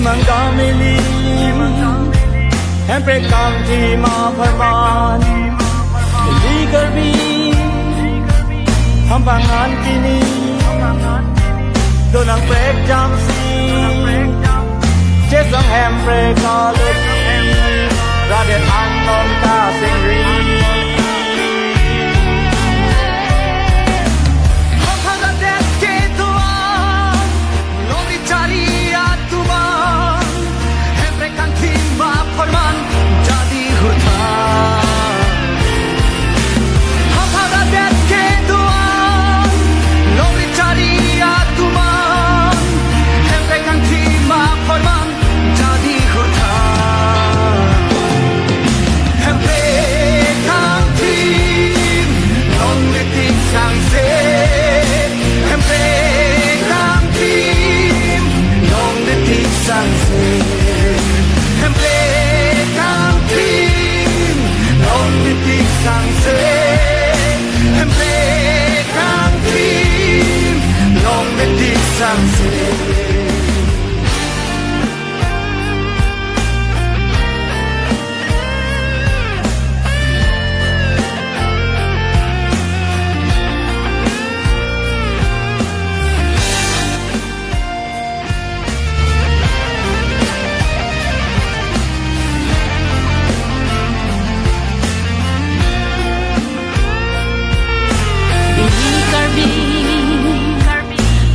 MangamiliEmpre kanti ma farman Li karbi Ham pangan kini Donang prek jam si Jesang hempre kalut Radet anon ta singri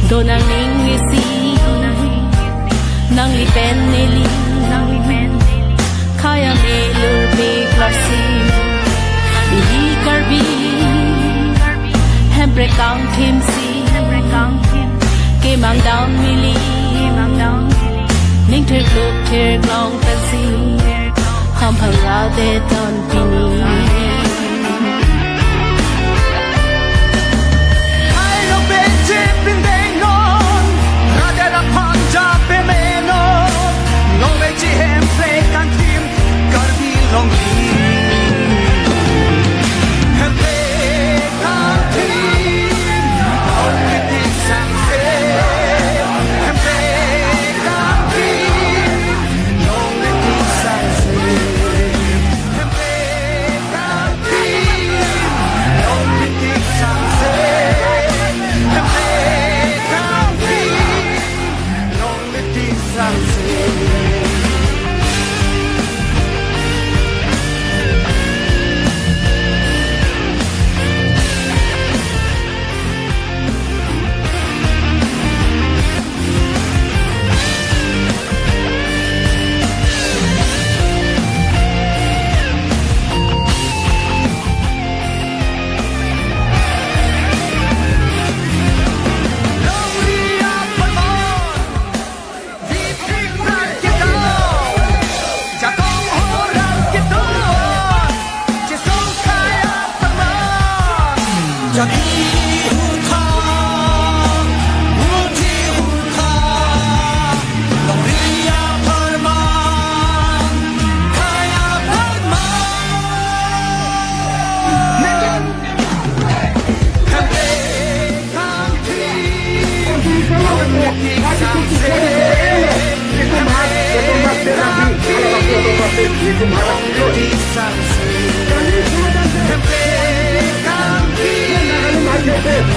Donang ningisi Nang lipen nili Kaya melur beklasi Ili karbi Hembre kang timsi Kemang down mili Ning ter kluk ter glong tansi Ham parade ton pini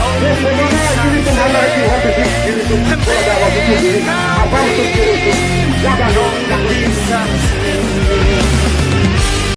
Hey,